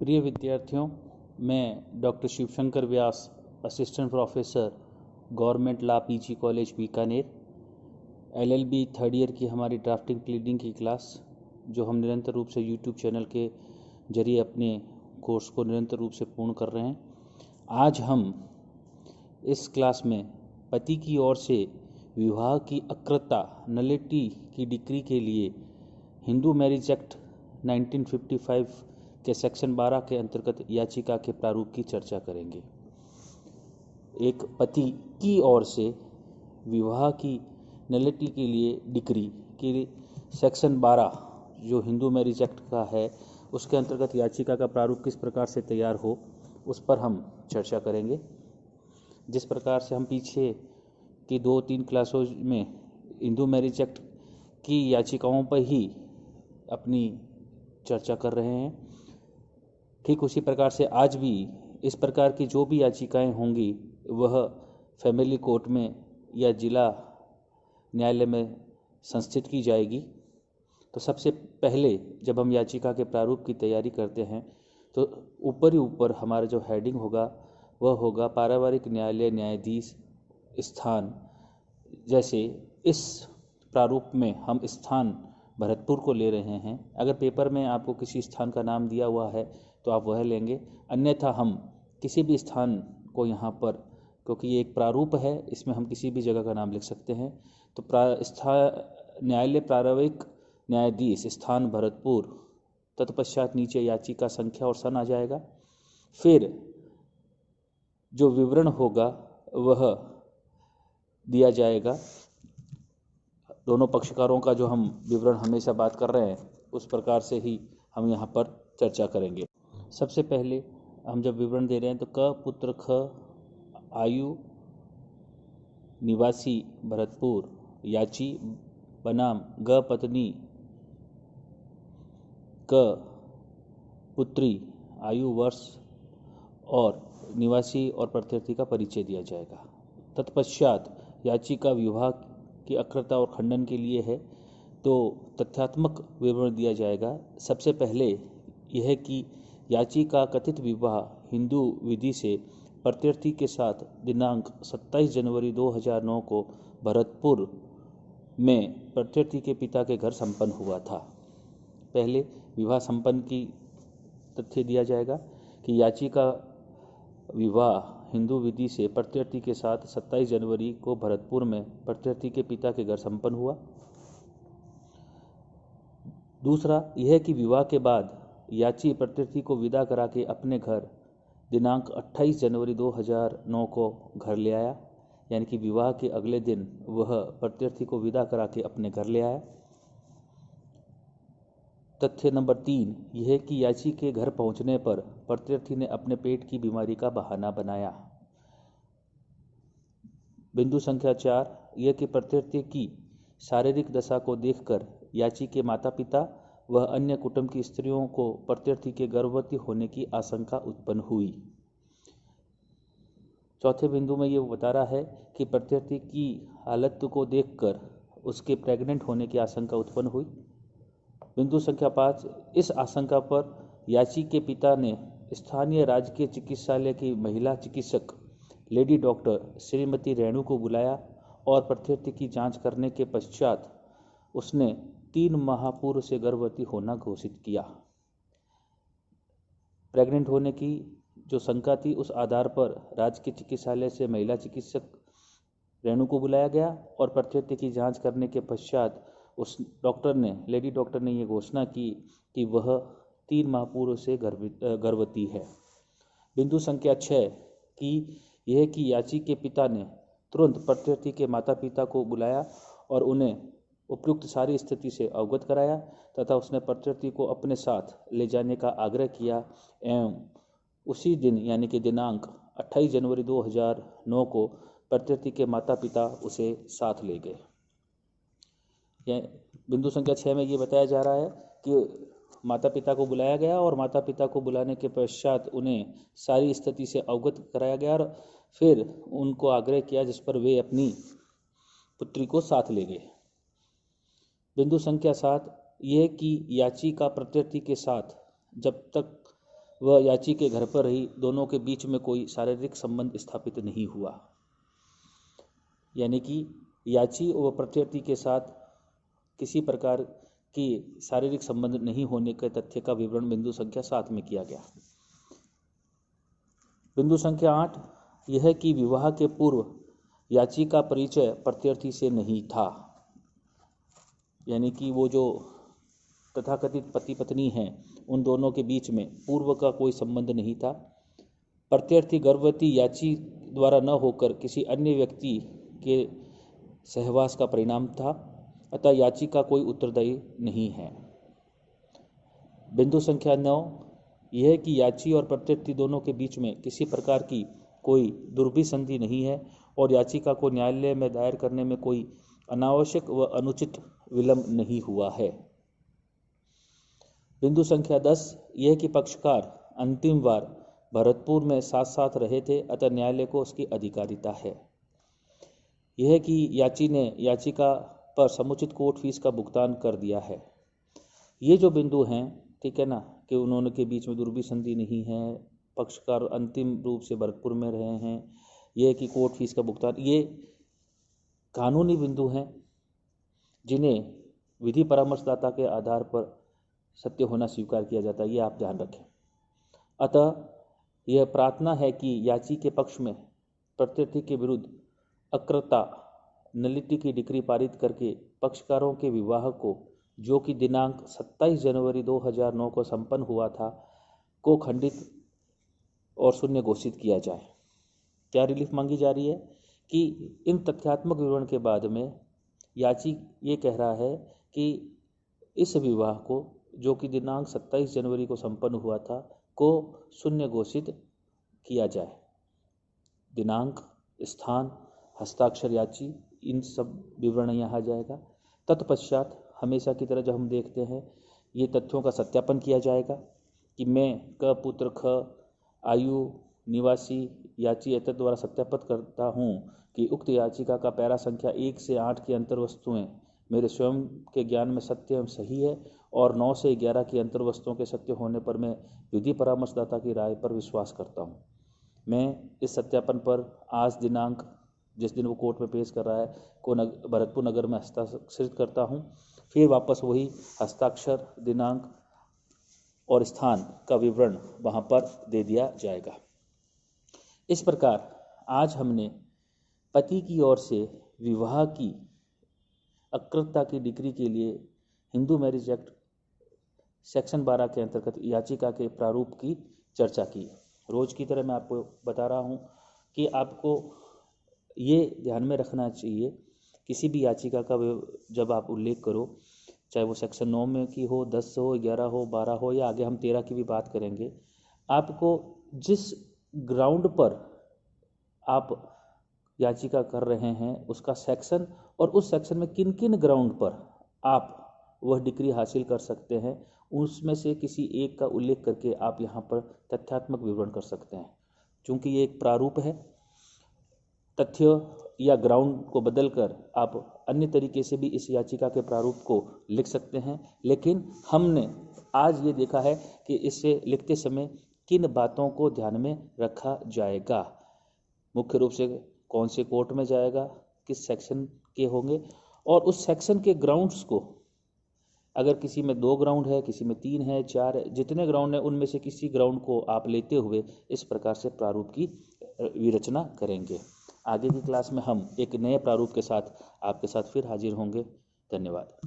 प्रिय विद्यार्थियों, मैं doctor Shivshankar Vyas, assistant professor, government law PG college Bikaner, LLB third year की हमारी ड्राफ्टिंग प्लीडिंग की क्लास जो हम निरंतर रूप से यूट्यूब चैनल के जरिए अपने कोर्स को निरंतर रूप से पूर्ण कर रहे हैं। आज हम इस क्लास में पति की ओर से विवाह की अकृतता नलिटी की डिक्री के लिए हिंदू मैरिज एक्ट 1955 के सेक्शन 12 के अंतर्गत याचिका के प्रारूप की चर्चा करेंगे। एक पति की ओर से विवाह की नलिटी के लिए डिक्री के सेक्शन 12 जो हिंदू मैरिज एक्ट का है उसके अंतर्गत याचिका का प्रारूप किस प्रकार से तैयार हो उस पर हम चर्चा करेंगे। जिस प्रकार से हम पीछे की 2-3 क्लासों में हिंदू मैरिज एक्ट की याचिकाओं पर ही अपनी चर्चा कर रहे हैं, ठीक उसी प्रकार से आज भी इस प्रकार की जो भी याचिकाएं होंगी वह फैमिली कोर्ट में या जिला न्यायालय में संस्थित की जाएगी। तो सबसे पहले जब हम याचिका के प्रारूप की तैयारी करते हैं तो ऊपर ही ऊपर हमारा जो हेडिंग होगा वह होगा पारिवारिक न्यायालय न्यायाधीश स्थान। जैसे इस प्रारूप में हम स्थान भरतपुर को ले रहे हैं। अगर पेपर में आपको किसी स्थान का नाम दिया हुआ है तो आप वह लेंगे, अन्यथा हम किसी भी स्थान को यहाँ पर, क्योंकि ये एक प्रारूप है, इसमें हम किसी भी जगह का नाम लिख सकते हैं। तो न्यायालय प्रारंभिक न्यायाधीश स्थान भरतपुर, तत्पश्चात नीचे याचिका संख्या और सन आ जाएगा। फिर जो विवरण होगा वह दिया जाएगा। दोनों पक्षकारों का जो हम विवरण हमेशा बात कर रहे हैं उस प्रकार से ही हम यहाँ पर चर्चा करेंगे। सबसे पहले हम जब विवरण दे रहे हैं तो क पुत्र ख आयु निवासी भरतपुर याची बनाम ग पत्नी क पुत्री आयु वर्ष और निवासी और प्रत्यर्थी का परिचय दिया जाएगा। तत्पश्चात याचिका विवाह की अकृतता और खंडन के लिए है तो तथ्यात्मक विवरण दिया जाएगा। सबसे पहले यह कि याचिका कथित विवाह हिंदू विधि से प्रत्यर्थी के साथ दिनांक 27 जनवरी 2009 को भरतपुर में प्रत्यर्थी के पिता के घर संपन्न हुआ था। पहले विवाह संपन्न की तथ्य दिया जाएगा कि याचिका विवाह हिंदू विधि से प्रत्यर्थी के साथ 27 जनवरी को भरतपुर में प्रत्यर्थी के पिता के घर संपन्न हुआ। दूसरा यह कि विवाह के बाद याची प्रत्यर्थी को विदा करा के अपने घर दिनांक 28 जनवरी 2009 को घर ले आया, यानी कि विवाह के अगले दिन वह प्रत्यर्थी को विदा करा के अपने घर ले आया। तथ्य नंबर 3 यह कि याची के घर पहुंचने पर प्रत्यर्थी ने अपने पेट की बीमारी का बहाना बनाया। बिंदु संख्या 4 यह कि प्रत्यर्थी की शारीरिक दशा को देखकर याची के माता पिता वह अन्य कुटुंब की स्त्रियों को प्रत्यर्थी के गर्भवती होने की आशंका उत्पन्न हुई। चौथे बिंदु में ये बता रहा है कि प्रत्यर्थी की हालत को देखकर उसके प्रेग्नेंट होने की आशंका उत्पन्न हुई। बिंदु संख्या 5 इस आशंका पर याची के पिता ने स्थानीय राजकीय चिकित्सालय की महिला चिकित्सक लेडी डॉक्टर श्रीमती रेणु को बुलाया और प्रत्यर्थी की जांच करने के पश्चात उसने 3 माह पूर्व से गर्भवती होना घोषित किया। प्रेग्नेंट होने की जो शंका थी उस आधार पर राजकीय चिकित्सालय से महिला चिकित्सक रेणु को बुलाया गया और प्रत्यर्थी की जांच करने के पश्चात उस लेडी डॉक्टर ने ये घोषणा की कि वह 3 माह पूर्व से गर्भवती है। बिंदु संख्या 6 कि यह कि याची के पिता ने तुरंत प्रत्यर्थी के माता पिता को बुलाया और उन्हें उपयुक्त सारी स्थिति से अवगत कराया तथा उसने प्रत्यर्थी को अपने साथ ले जाने का आग्रह किया एवं उसी दिन यानी कि दिनांक 28 जनवरी 2009 को प्रत्यर्थी के माता पिता उसे साथ ले गए। बिंदु संख्या 6 में ये बताया जा रहा है कि माता पिता को बुलाया गया और माता पिता को बुलाने के पश्चात उन्हें सारी स्थिति से अवगत कराया गया और फिर उनको आग्रह किया जिस पर वे अपनी पुत्री को साथ ले गए। बिंदु संख्या 7 यह कि याची का प्रत्यर्थी के साथ जब तक वह याची के घर पर रही, दोनों के बीच में कोई शारीरिक संबंध स्थापित नहीं हुआ। यानी कि याची व प्रत्यर्थी के साथ किसी प्रकार की शारीरिक संबंध नहीं होने के तथ्य का विवरण बिंदु संख्या 7 में किया गया। बिंदु संख्या 8 यह कि विवाह के पूर्व याची का परिचय प्रत्यर्थी से नहीं था। यानी कि वो जो तथाकथित पति पत्नी हैं, उन दोनों के बीच में पूर्व का कोई संबंध नहीं था। प्रत्यर्थी गर्भवती याची द्वारा न होकर किसी अन्य व्यक्ति के सहवास का परिणाम था, अतः याची का कोई उत्तरदायी नहीं है। बिंदु संख्या 9 यह कि याची और प्रत्यर्थी दोनों के बीच में किसी प्रकार की कोई दुर्भिसंधि नहीं है और याचिका को न्यायालय में दायर करने में कोई अनावश्यक व अनुचित विलंब नहीं हुआ है। बिंदु संख्या 10 यह कि पक्षकार अंतिम बार भरतपुर में साथ साथ रहे थे, अतः न्यायालय को उसकी अधिकारिता है। यह कि याची ने याचिका पर समुचित कोर्ट फीस का भुगतान कर दिया है। ये जो बिंदु हैं, ठीक है ना, कि उन्होंने के बीच में दुर्भिसंधि नहीं है, पक्षकार अंतिम रूप से भरतपुर में रहे हैं, यह कि कोर्ट फीस का भुगतान, ये कानूनी बिंदु हैं जिन्हें विधि परामर्शदाता के आधार पर सत्य होना स्वीकार किया जाता है, ये आप ध्यान रखें। अतः यह प्रार्थना है कि याची के पक्ष में प्रत्यर्थी के विरुद्ध अकृता नलिटी की डिक्री पारित करके पक्षकारों के विवाह को, जो कि दिनांक 27 जनवरी 2009 को संपन्न हुआ था, को खंडित और शून्य घोषित किया जाए। क्या रिलीफ मांगी जा रही है कि इन तथ्यात्मक विवरण के बाद में याची ये कह रहा है कि इस विवाह को, जो कि दिनांक 27 जनवरी को संपन्न हुआ था, को शून्य घोषित किया जाए। दिनांक, स्थान, हस्ताक्षर याची, इन सब विवरण यहाँ आ जाएगा। तत्पश्चात हमेशा की तरह जब हम देखते हैं, ये तथ्यों का सत्यापन किया जाएगा कि मैं क पुत्र ख आयु निवासी याची एतद द्वारा सत्यापित करता हूँ कि उक्त याचिका का पैरा संख्या 1 से 8 की अंतर्वस्तुएं मेरे स्वयं के ज्ञान में सत्य एवं सही है और 9 से 11 की अंतर्वस्तुओं के सत्य होने पर मैं विधि परामर्शदाता की राय पर विश्वास करता हूँ। मैं इस सत्यापन पर आज दिनांक, जिस दिन वो कोर्ट में पेश कर रहा है, को भरतपुर नगर में हस्ताक्षरित करता हूँ। फिर वापस वही हस्ताक्षर, दिनांक और स्थान का विवरण वहाँ पर दे दिया जाएगा। इस प्रकार आज हमने पति की ओर से विवाह की अकृतता की डिक्री के लिए हिंदू मैरिज एक्ट सेक्शन 12 के अंतर्गत याचिका के प्रारूप की चर्चा की। रोज की तरह मैं आपको बता रहा हूँ कि आपको ये ध्यान में रखना चाहिए, किसी भी याचिका का जब आप उल्लेख करो, चाहे वो सेक्शन 9 में की हो, 10 हो, 11 हो, 12 हो, या आगे हम 13 की भी बात करेंगे, आपको जिस ग्राउंड पर आप याचिका कर रहे हैं उसका सेक्शन और उस सेक्शन में किन किन ग्राउंड पर आप वह डिग्री हासिल कर सकते हैं, उसमें से किसी एक का उल्लेख करके आप यहाँ पर तथ्यात्मक विवरण कर सकते हैं। चूँकि ये एक प्रारूप है, तथ्य या ग्राउंड को बदलकर आप अन्य तरीके से भी इस याचिका के प्रारूप को लिख सकते हैं, लेकिन हमने आज ये देखा है कि इसे लिखते समय किन बातों को ध्यान में रखा जाएगा। मुख्य रूप से कौन से कोर्ट में जाएगा, किस सेक्शन के होंगे, और उस सेक्शन के ग्राउंड्स को, अगर किसी में 2 ग्राउंड है, किसी में 3 है, 4 है, जितने ग्राउंड है उनमें से किसी ग्राउंड को आप लेते हुए इस प्रकार से प्रारूप की विरचना करेंगे। आगे की क्लास में हम एक नए प्रारूप के साथ आपके साथ फिर हाजिर होंगे। धन्यवाद।